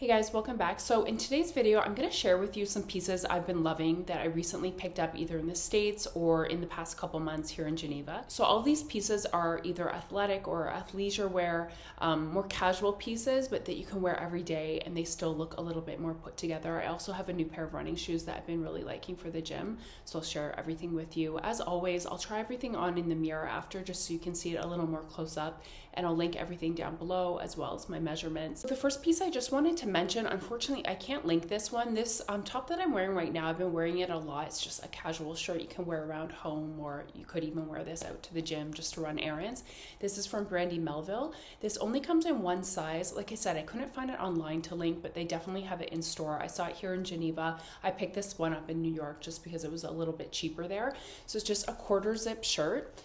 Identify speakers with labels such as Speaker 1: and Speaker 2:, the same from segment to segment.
Speaker 1: Hey guys, welcome back. So in today's video, I'm going to share with you some pieces I've been loving that I recently picked up either in the States or in the past couple months here in Geneva. So all these pieces are either athletic or athleisure wear, more casual pieces, but that you can wear every day and they still look a little bit more put together. I also have a new pair of running shoes that I've been really liking for the gym, so I'll share everything with you. As always, I'll try everything on in the mirror after just so you can see it a little more close up, and I'll link everything down below as well as my measurements. The first piece I just wanted to mention, unfortunately I can't link this one. This top that I'm wearing right now, I've been wearing it a lot. It's just a casual shirt you can wear around home, or you could even wear this out to the gym just to run errands. This is from Brandy Melville. This only comes in one size. Like I said, I couldn't find it online to link, but they definitely have it in store. I saw it here in Geneva. I picked this one up in New York just because it was a little bit cheaper there. So it's just a quarter zip shirt.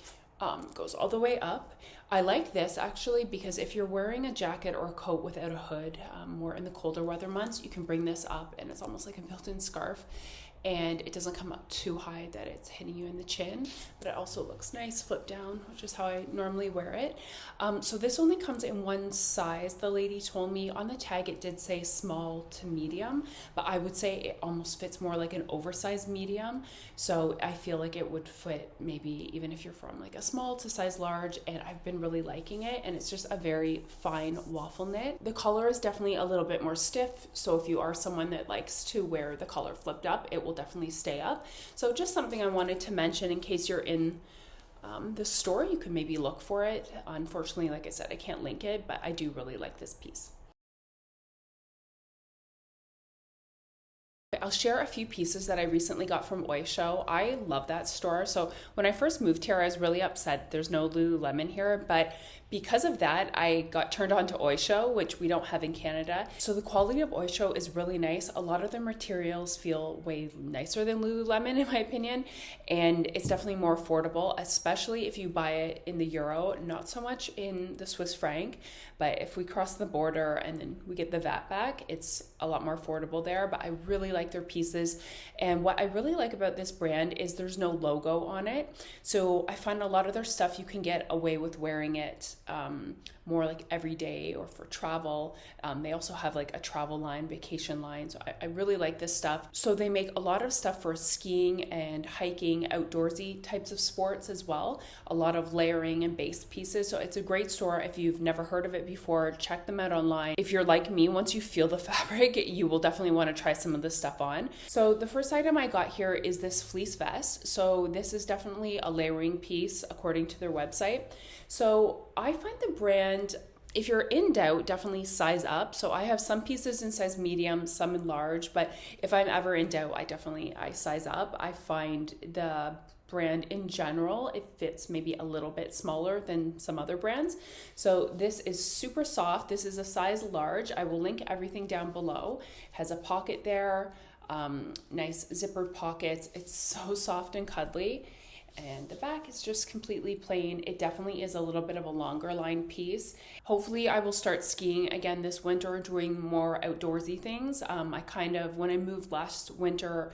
Speaker 1: Goes all the way up. I like this actually because if you're wearing a jacket or a coat without a hood, more in the colder weather months, you can bring this up and it's almost like a built-in scarf, and it doesn't come up too high that it's hitting you in the chin, but it also looks nice flip down, which is how I normally wear it. So this only comes in one size. The lady told me on the tag it did say small to medium, but I would say it almost fits more like an oversized medium. So I feel like it would fit maybe even if you're from like a small to size large, and I've been really liking it, and it's just a very fine waffle knit. The collar is definitely a little bit more stiff, so if you are someone that likes to wear the collar flipped up, it will definitely stay up. So just something I wanted to mention in case you're in the store, you can maybe look for it. Unfortunately, like I said, I can't link it, but I do really like this piece. I'll share a few pieces that I recently got from Oysho. I love that store. So when I first moved here, I was really upset there's no Lululemon here, but because of that, I got turned on to Oysho, which we don't have in Canada. So the quality of Oysho is really nice. A lot of the materials feel way nicer than Lululemon in my opinion, and it's definitely more affordable, especially if you buy it in the euro, not so much in the Swiss franc, but if we cross the border and then we get the VAT back, it's a lot more affordable there. But I really like their pieces, and what I really like about this brand is there's no logo on it. So I find a lot of their stuff you can get away with wearing it more like every day or for travel. They also have like a travel line, vacation line. So I really like this stuff. So they make a lot of stuff for skiing and hiking, outdoorsy types of sports as well. A lot of layering and base pieces. So it's a great store. If you've never heard of it before, check them out online. If you're like me, once you feel the fabric, you will definitely want to try some of this stuff on. So the first item I got here is this fleece vest. So this is definitely a layering piece according to their website. So I find the brand, if you're in doubt, definitely size up. So I have some pieces in size medium, some in large, but if I'm ever in doubt, I size up. I find the brand in general, it fits maybe a little bit smaller than some other brands. So this is super soft. This is a size large. I will link everything down below. It has a pocket there, nice zippered pockets. It's so soft and cuddly. And the back is just completely plain. It definitely is a little bit of a longer line piece. Hopefully I will start skiing again this winter, doing more outdoorsy things. When I moved last winter,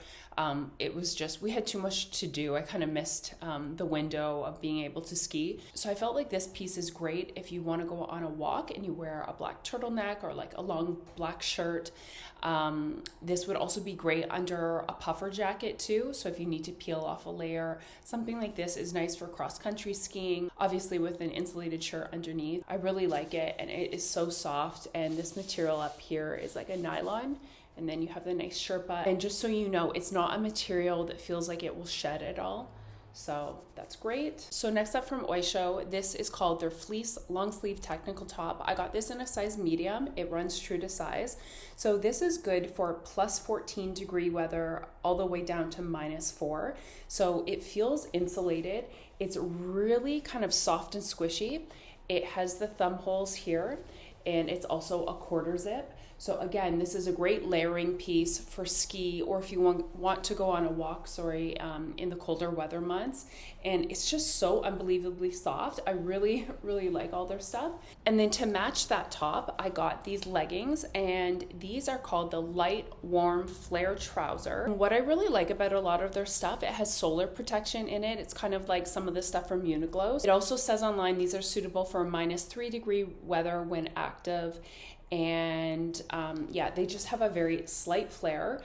Speaker 1: it was just, we had too much to do. I kind of missed the window of being able to ski. So I felt like this piece is great if you want to go on a walk and you wear a black turtleneck or like a long black shirt. This would also be great under a puffer jacket too. So if you need to peel off a layer, something like this is nice for cross-country skiing, obviously with an insulated shirt underneath. I really like it, and it is so soft, and this material up here is like a nylon, and then you have the nice Sherpa. And just so you know, it's not a material that feels like it will shed at all. So that's great. So next up from Oysho, this is called their fleece long sleeve technical top. I got this in a size medium. It runs true to size. So this is good for plus 14 degree weather all the way down to -4. So it feels insulated. It's really kind of soft and squishy. It has the thumb holes here, and it's also a quarter zip. So again, this is a great layering piece for ski, or if you want to go on a walk, in the colder weather months. And it's just so unbelievably soft. I really, really like all their stuff. And then to match that top, I got these leggings, and these are called the light warm flare trouser. And what I really like about a lot of their stuff, it has solar protection in it. It's kind of like some of the stuff from Uniqlo. It also says online these are suitable for -3 degree weather when at attractive. And yeah, they just have a very slight flare,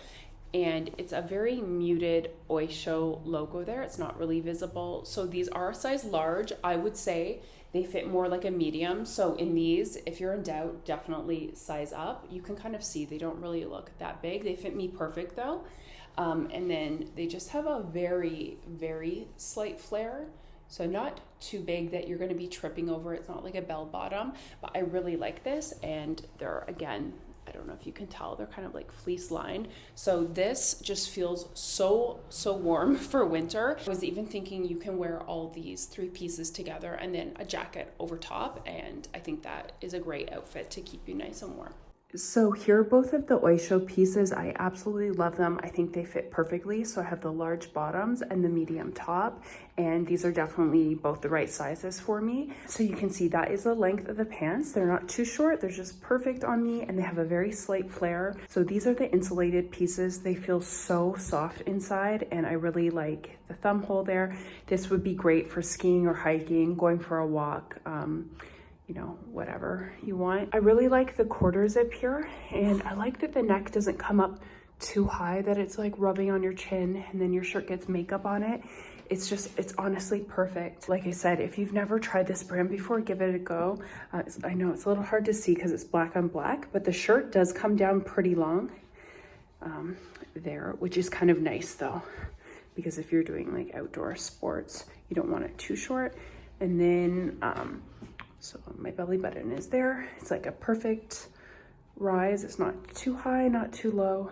Speaker 1: and it's a very muted Oysho logo there. It's not really visible. So these are a size large. I would say they fit more like a medium. So in these, if you're in doubt, definitely size up. You can kind of see they don't really look that big. They fit me perfect though. And then they just have a very, very slight flare. So not too big that you're going to be tripping over. It's not like a bell bottom, but I really like this. And they're, again, I don't know if you can tell, they're kind of like fleece lined. So this just feels so warm for winter. I was even thinking you can wear all these 3 pieces together and then a jacket over top. And I think that is a great outfit to keep you nice and warm. So here are both of the Oysho pieces. I absolutely love them. I think they fit perfectly. So I have the large bottoms and the medium top, and these are definitely both the right sizes for me. So you can see that is the length of the pants. They're not too short, they're just perfect on me, and they have a very slight flare. So these are the insulated pieces. They feel so soft inside, and I really like the thumb hole there. This would be great for skiing or hiking, going for a walk, you know, whatever you want. I really like the quarter zip here, and I like that the neck doesn't come up too high that it's like rubbing on your chin and then your shirt gets makeup on it. It's honestly perfect. Like I said, if you've never tried this brand before, give it a go. I know it's a little hard to see because it's black on black, but the shirt does come down pretty long there, which is kind of nice though, because if you're doing like outdoor sports, you don't want it too short. And then so my belly button is there. It's like a perfect rise. It's not too high, not too low.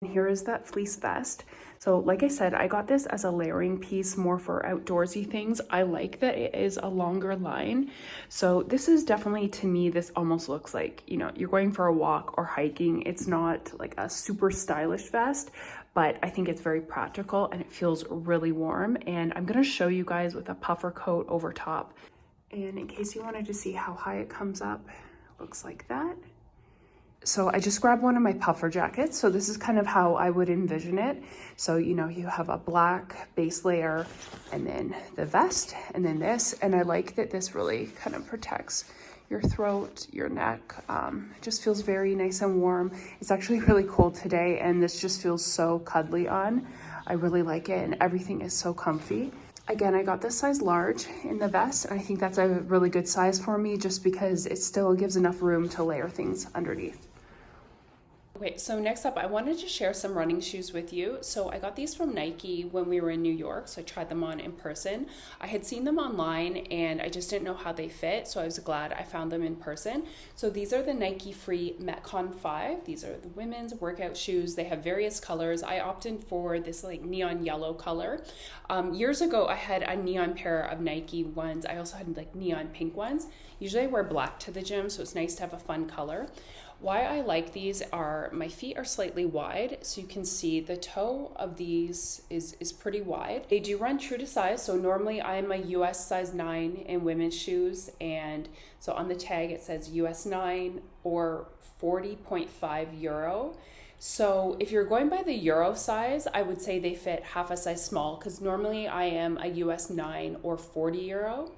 Speaker 1: And here is that fleece vest. So like I said, I got this as a layering piece more for outdoorsy things. I like that it is a longer line. So this is definitely, to me, this almost looks like, you know, you're going for a walk or hiking. It's not like a super stylish vest, but I think it's very practical and it feels really warm. And I'm gonna show you guys with a puffer coat over top. And in case you wanted to see how high it comes up, it looks like that. So I just grabbed one of my puffer jackets. So this is kind of how I would envision it. So, you know, you have a black base layer and then the vest and then this. And I like that this really kind of protects your throat, your neck. It just feels very nice and warm. It's actually really cold today and this just feels so cuddly on. I really like it and everything is so comfy. Again, I got this size large in the vest, and I think that's a really good size for me just because it still gives enough room to layer things underneath. Okay, so next up, I wanted to share some running shoes with you. So I got these from Nike when we were in New York, so I tried them on in person. I had seen them online and I just didn't know how they fit, so I was glad I found them in person. So these are the Nike Free Metcon 5. These are the women's workout shoes. They have various colors. I opted for this like neon yellow color. Years ago, I had a neon pair of Nike ones. I also had like neon pink ones. Usually I wear black to the gym, so it's nice to have a fun color. Why I like these are my feet are slightly wide, so you can see the toe of these is pretty wide. They do run true to size, so normally I'm a US size 9 in women's shoes, and so on the tag it says US 9 or 40.5 euro. So if you're going by the euro size, I would say they fit half a size small because normally I am a US 9 or 40 euro.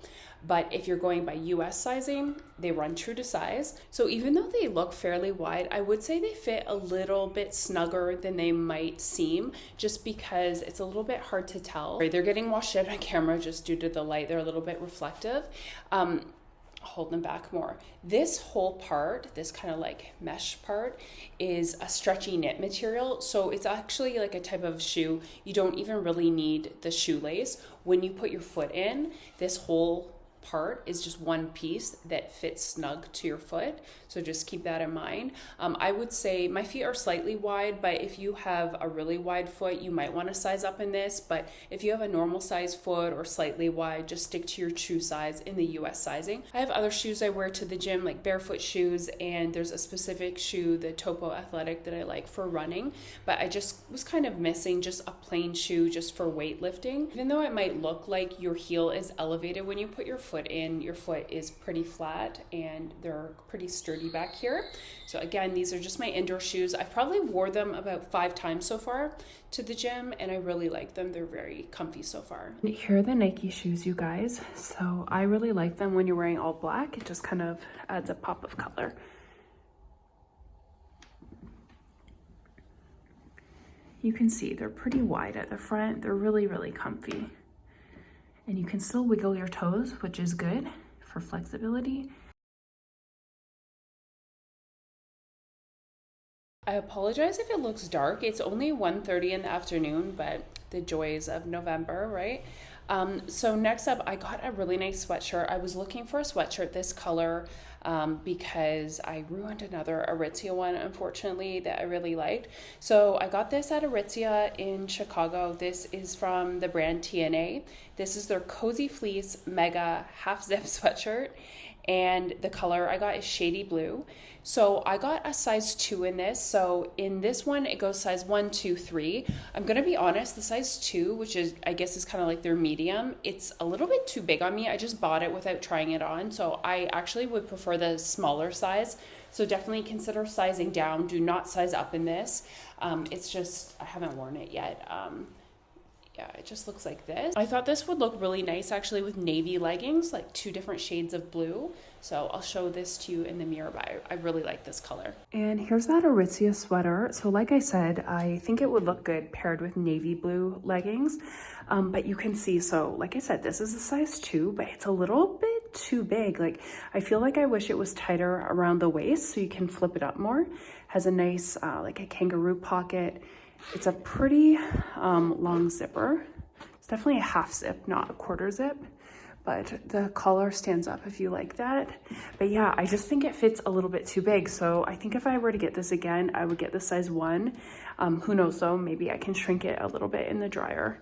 Speaker 1: But if you're going by US sizing, they run true to size. So even though they look fairly wide, I would say they fit a little bit snugger than they might seem just because it's a little bit hard to tell. They're getting washed out on camera just due to the light. They're a little bit reflective. Hold them back more. This whole part, this kind of like mesh part, is a stretchy knit material. So it's actually like a type of shoe. You don't even really need the shoelace. When you put your foot in, this whole part is just one piece that fits snug to your foot, so just keep that in mind. I would say my feet are slightly wide, but if you have a really wide foot, you might want to size up in this. But if you have a normal size foot or slightly wide, just stick to your true size in the US sizing. I have other shoes I wear to the gym, like barefoot shoes, and there's a specific shoe, the Topo Athletic, that I like for running, but I just was kind of missing just a plain shoe just for weightlifting. Even though it might look like your heel is elevated when you put your foot in, your foot is pretty flat and they're pretty sturdy back here. So again, these are just my indoor shoes. I've probably wore them about 5 times so far to the gym and I really like them. They're very comfy so far. Here are the Nike shoes, you guys. So I really like them when you're wearing all black. It just kind of adds a pop of color. You can see they're pretty wide at the front. They're really, really comfy. And you can still wiggle your toes, which is good for flexibility. I apologize if it looks dark. It's only 1:30 in the afternoon, but the joys of November, right? So next up, I got a really nice sweatshirt. I was looking for a sweatshirt this color because I ruined another Aritzia one, unfortunately, that I really liked. So I got this at Aritzia in Chicago. This is from the brand TNA. This is their Cozy Fleece Mega Half Zip sweatshirt. And the color I got is shady blue. So I got a size 2 in this. So in this one, it goes size 1, 2, 3. I'm going to be honest, the size 2, which is, I guess is kind of like their medium, it's a little bit too big on me. I just bought it without trying it on. So I actually would prefer the smaller size. So definitely consider sizing down. Do not size up in this. It's just, I haven't worn it yet. Yeah, it just looks like this. I thought this would look really nice actually with navy leggings, like 2 different shades of blue. So I'll show this to you in the mirror, but I really like this color. And here's that Aritzia sweater. So like I said, I think it would look good paired with navy blue leggings. But you can see, so like I said, this is a size 2, but it's a little bit too big. Like I feel like I wish it was tighter around the waist so you can flip it up more. Has a nice like a kangaroo pocket. It's a pretty long zipper. It's definitely a half zip, not a quarter zip, but the collar stands up if you like that. But yeah, I just think it fits a little bit too big. So I think if I were to get this again, I would get the size 1. Who knows though, maybe I can shrink it a little bit in the dryer.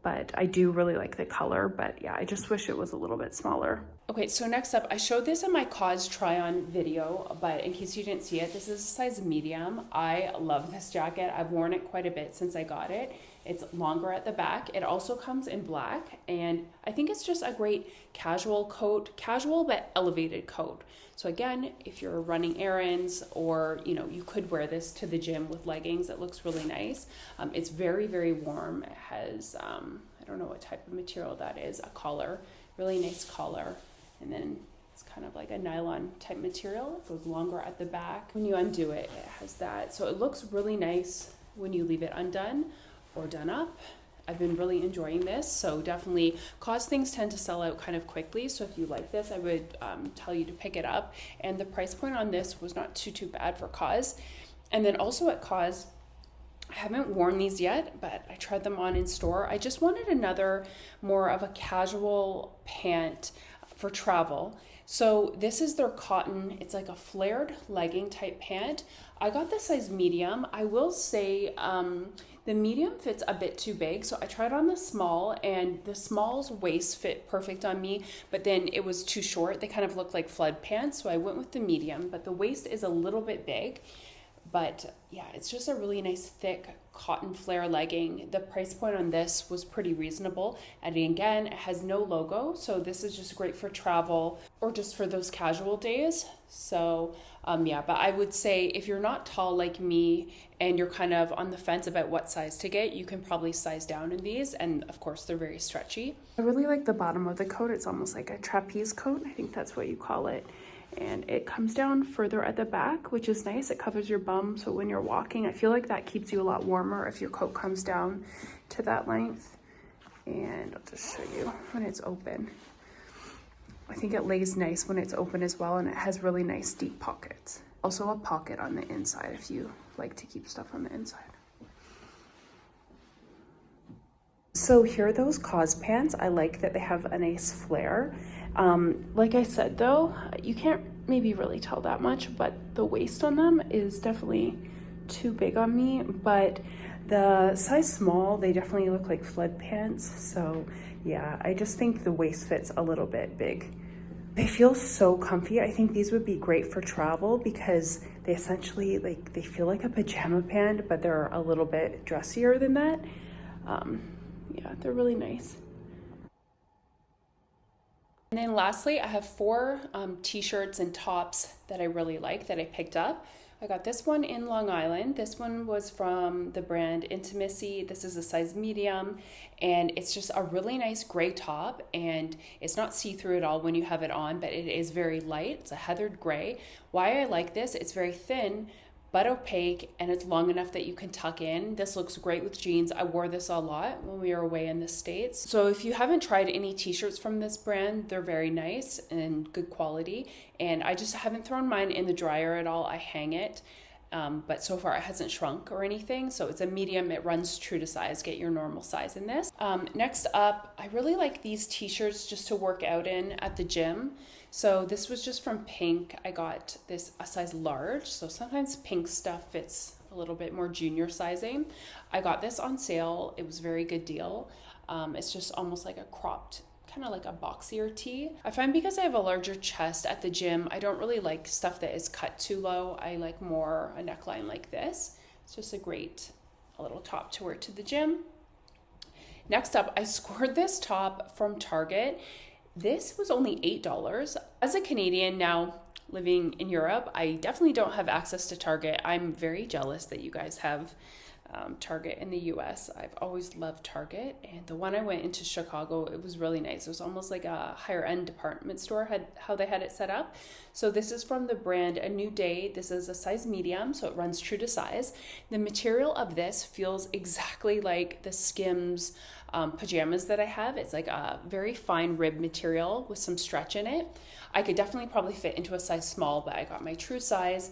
Speaker 1: But I do really like the color, but yeah, I just wish it was a little bit smaller. Okay, so next up, I showed this in my COS try-on video, but in case you didn't see it, this is a size medium. I love this jacket. I've worn it quite a bit since I got it. It's longer at the back. It also comes in black, and I think it's just a great casual coat, casual but elevated coat. So again, if you're running errands or, you know, you could wear this to the gym with leggings. It looks really nice. It's very, very warm. It has, I don't know what type of material that is, a collar, really nice collar. And then it's kind of like a nylon type material. It goes longer at the back. When you undo it, it has that. So it looks really nice when you leave it undone or done up. I've been really enjoying this. So definitely, COS things tend to sell out kind of quickly. So if you like this, I would tell you to pick it up. And the price point on this was not too bad for COS. And then also at COS, I haven't worn these yet, but I tried them on in store. I just wanted another more of a casual pant for travel. So this is their cotton. It's like a flared legging type pant. I got the size medium. I will say the medium fits a bit too big. So I tried on the small, and the small's waist fit perfect on me, but then it was too short. They kind of look like flood pants. So I went with the medium, but the waist is a little bit big. But yeah, it's just a really nice thick cotton flare legging. The price point on this was pretty reasonable. And again, it has no logo. So this is just great for travel or just for those casual days. So yeah, but I would say if you're not tall like me and you're kind of on the fence about what size to get, you can probably size down in these. And of course, they're very stretchy. I really like the bottom of the coat. It's almost like a trapeze coat. I think that's what you call it. And it comes down further at the back, which is nice. It covers your bum, so when you're walking, I feel like that keeps you a lot warmer if your coat comes down to that length. And I'll just show you when it's open. I think it lays nice when it's open as well, and it has really nice deep pockets. Also a pocket on the inside if you like to keep stuff on the inside. So here are those COS pants. I like that they have a nice flare. Like I said though, you can't maybe really tell that much, but the waist on them is definitely too big on me. But the size small, they definitely look like flood pants. So yeah, I just think the waist fits a little bit big. They feel so comfy. I think these would be great for travel because they essentially they feel like a pajama pant, but they're a little bit dressier than that. Yeah, they're really nice. And then lastly, I have 4 t-shirts and tops that I really like that I picked up. I got this one in Long Island. This one was from the brand Intimissi. This is a size medium, and it's just a really nice gray top, and it's not see-through at all when you have it on, but it is very light. It's a heathered gray. Why I like this, it's very thin, but opaque, and it's long enough that you can tuck in. This looks great with jeans. I wore this a lot when we were away in the States. So if you haven't tried any t-shirts from this brand, they're very nice and good quality. And I just haven't thrown mine in the dryer at all. I hang it. But so far it hasn't shrunk or anything. So it's a medium, it runs true to size. Get your normal size in this. Next up, I really like these t-shirts just to work out in at the gym. So this was just from Pink. I got this a size large. So sometimes Pink stuff fits a little bit more junior sizing. I got this on sale. It was a very good deal. It's just almost like a cropped, kind of like a boxier tee. I find because I have a larger chest at the gym, I don't really like stuff that is cut too low. I like more a neckline like this. It's just a little top to wear to the gym. Next up, I scored this top from Target. This was only $8. As a Canadian now living in Europe, I definitely don't have access to Target. I'm very jealous that you guys have Target in the US. I've always loved Target, and the one I went into Chicago, it was really nice. It was almost like a higher end department store, how they had it set up. So this is from the brand A New Day. This is a size medium, so it runs true to size. The material of this feels exactly like the Skims pajamas that I have. It's like a very fine rib material with some stretch in it. I could definitely probably fit into a size small, but I got my true size.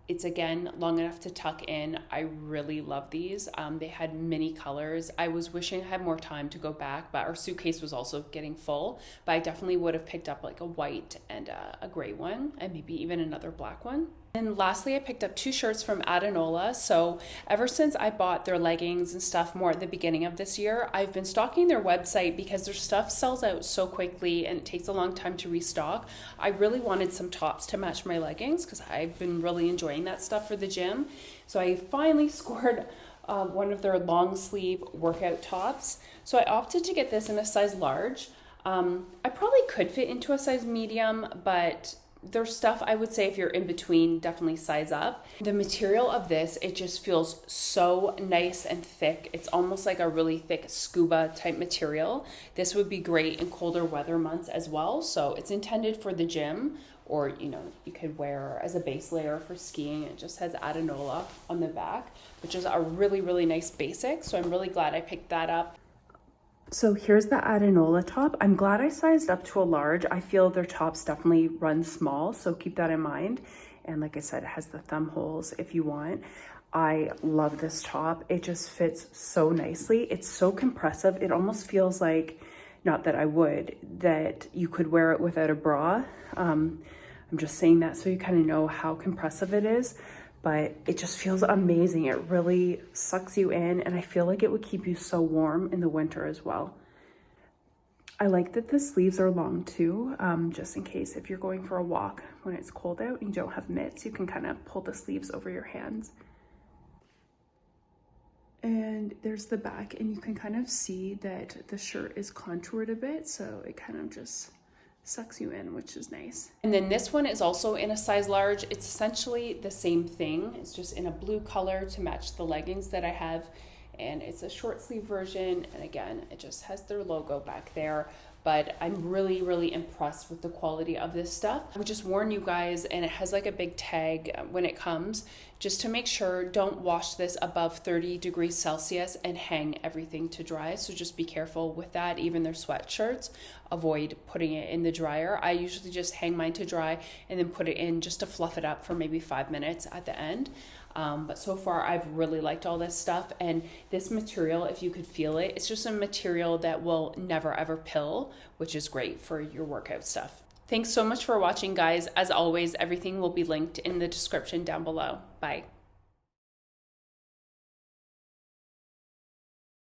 Speaker 1: It's again long enough to tuck in. I really love these. They had many colors. I was wishing I had more time to go back, but our suitcase was also getting full. But I definitely would have picked up like a white and a gray one, and maybe even another black one. And lastly, I picked up 2 shirts from Adanola. So ever since I bought their leggings and stuff more at the beginning of this year, I've been stalking their website because their stuff sells out so quickly and it takes a long time to restock. I really wanted some tops to match my leggings because I've been really enjoying that stuff for the gym. So I finally scored one of their long sleeve workout tops. So I opted to get this in a size large. I probably could fit into a size medium, but their stuff, I would say if you're in between, definitely size up. The material of this, it just feels so nice and thick. It's almost like a really thick scuba type material. This would be great in colder weather months as well. So it's intended for the gym, or you could wear as a base layer for skiing. It just has Adanola on the back, which is a really, really nice basic. So I'm really glad I picked that up. So here's the Adanola top. I'm glad I sized up to a large. I feel their tops definitely run small, so keep that in mind. And like I said, it has the thumb holes if you want. I love this top. It just fits so nicely. It's so compressive. It almost feels like, not that I would, that you could wear it without a bra. I'm just saying that so you kind of know how compressive it is. But it just feels amazing. It really sucks you in, and I feel like it would keep you so warm in the winter as well. I like that the sleeves are long too, just in case if you're going for a walk when it's cold out and you don't have mitts, you can kind of pull the sleeves over your hands. And there's the back, and you can kind of see that the shirt is contoured a bit, so it kind of just sucks you in, which is nice. And then this one is also in a size large. It's essentially the same thing. It's just in a blue color to match the leggings that I have, and it's a short sleeve version, and again it just has their logo back there. But I'm really, really impressed with the quality of this stuff. I would just warn you guys, and it has like a big tag when it comes, just to make sure, don't wash this above 30 degrees Celsius and hang everything to dry. So just be careful with that. Even their sweatshirts, avoid putting it in the dryer. I usually just hang mine to dry and then put it in just to fluff it up for maybe 5 minutes at the end. But so far I've really liked all this stuff, and this material, if you could feel it, it's just a material that will never ever pill, which is great for your workout stuff. Thanks so much for watching, guys. As always, everything will be linked in the description down below. Bye.